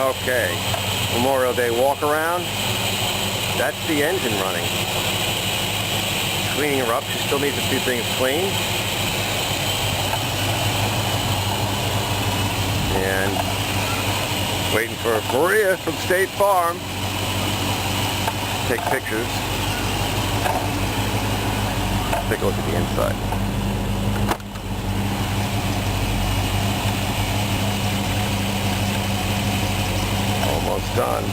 Okay, Memorial Day walk around. That's the engine running. Cleaning her up. She still needs a few things cleaned. And waiting for Maria from State Farm. Take pictures. Take a look at the inside. Almost done.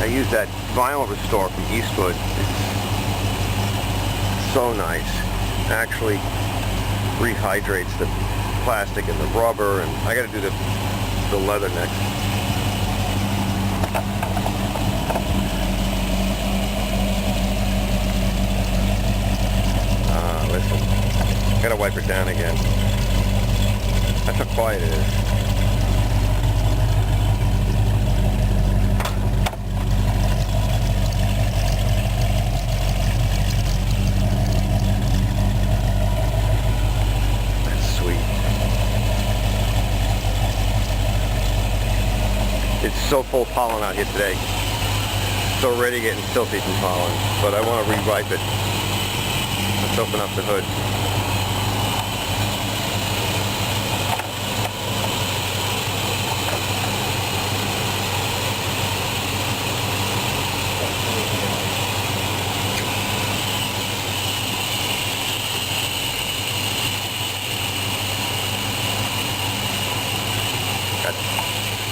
I use that vinyl restore from Eastwood. It's so nice. Actually rehydrates the plastic and the rubber, and I got to do the leather next. Listen, got to wipe it down again. That's how quiet it is. It's so full of pollen out here today. It's already getting filthy from pollen, but I want to re-wipe it. Let's open up the hood.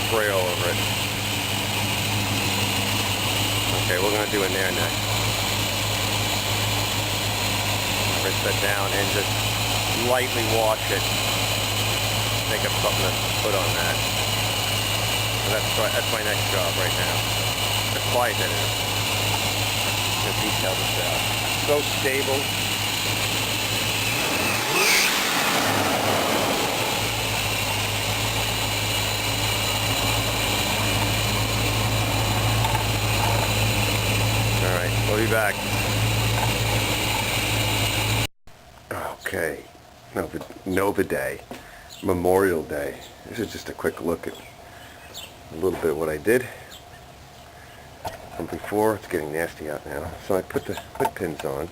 Spray all over it. Okay, we're going to do in there next. Rinse that down and just lightly wash it. Make up something to put on that. And that's my next job right now. That's quiet that is. I'm going to detail this out. So stable. We'll be back. Okay, Nova Day, Memorial Day. This is just a quick look at a little bit of what I did from before. It's getting nasty out now. So I put the hood pins on,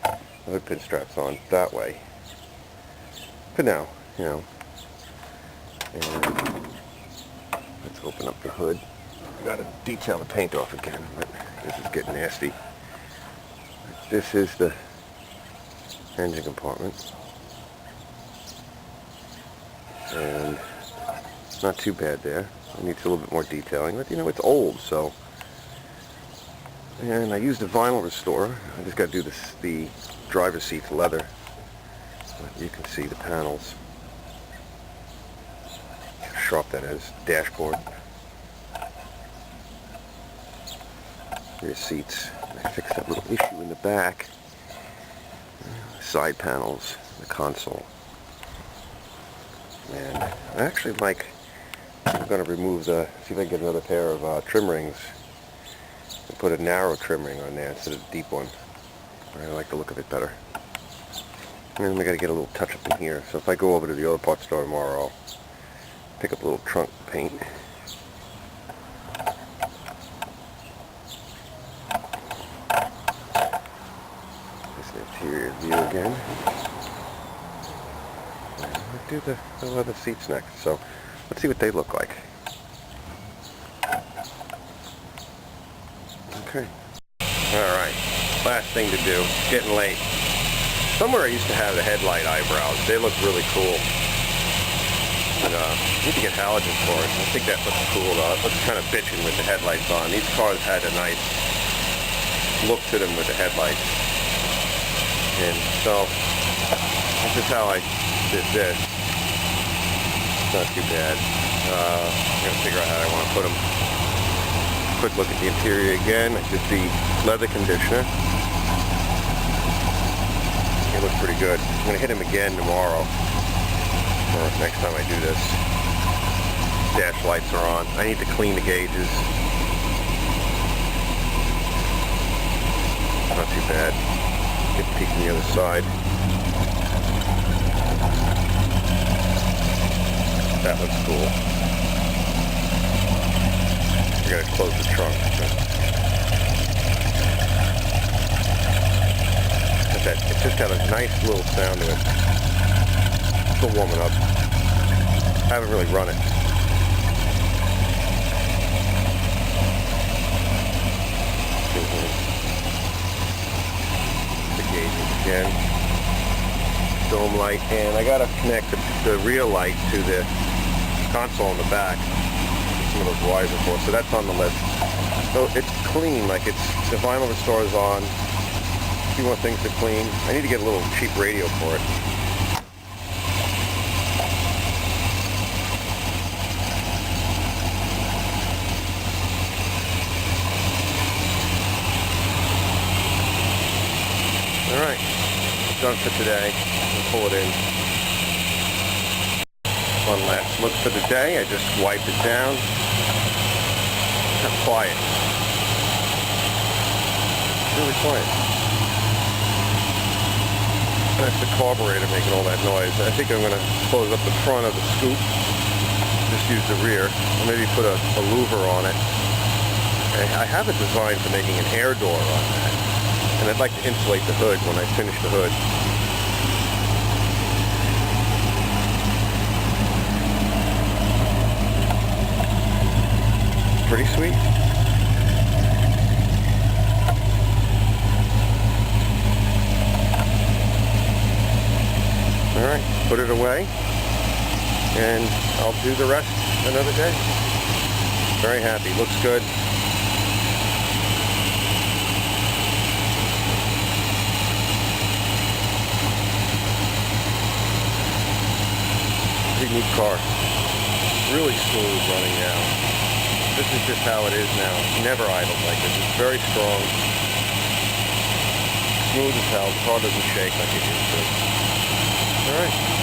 the hood pin straps on that way. For now, you know. And let's open up the hood. I gotta detail the paint off again, but this is getting nasty. This is the engine compartment, and it's not too bad there. It needs a little bit more detailing, but you know, it's old, so. And I used a vinyl restorer. I just got to do the driver's seat leather. But you can see the panels. How sharp that is. Dashboard. Rear seats. I fixed that little issue in the back. Side panels, the console. And I actually like, I'm going to remove see if I can get another pair of trim rings and put a narrow trim ring on there instead of a deep one. I like the look of it better. And then we got to get a little touch up in here. So if I go over to the auto parts store tomorrow, I'll pick up a little trunk paint. Interior view again. And we'll do the leather seats next. So let's see what they look like. Okay. Alright. Last thing to do. It's getting late. Somewhere I used to have the headlight eyebrows. They look really cool. And I need to get halogen for it. I think that looks cool though. It looks kind of bitchin' with the headlights on. These cars had a nice look to them with the headlights. And so, this is how I did this. It's not too bad. I'm going to figure out how I want to put them. Quick look at the interior again. I did the leather conditioner. It looks pretty good. I'm going to hit him again tomorrow, or next time I do this. Dash lights are on. I need to clean the gauges. Not too bad. Get a peek from the other side. That looks cool. I gotta close the trunk. It's just got a nice little sound to it. Still warming up. I haven't really run it. The gauges again. Dome light, and I gotta connect the rear light to the console in the back. Some of those wires, of course. So that's on the list. So it's clean, like the vinyl restore's on. A few more things to clean. I need to get a little cheap radio for it. Alright, done for today. We'll pull it in. One last look for the day. I just wiped it down. How quiet. Really quiet. That's the carburetor making all that noise. I think I'm going to close up the front of the scoop. Just use the rear. Or maybe put a louver on it. I have a design for making an air door on that. And I'd like to insulate the hood when I finish the hood. Pretty sweet. Alright, put it away, and I'll do the rest another day. Very happy, looks good. Pretty neat car. Really smooth running now. This is just how it is now. It's never idled like this. It's very strong. Smooth as hell. The car doesn't shake like it used to. Alright.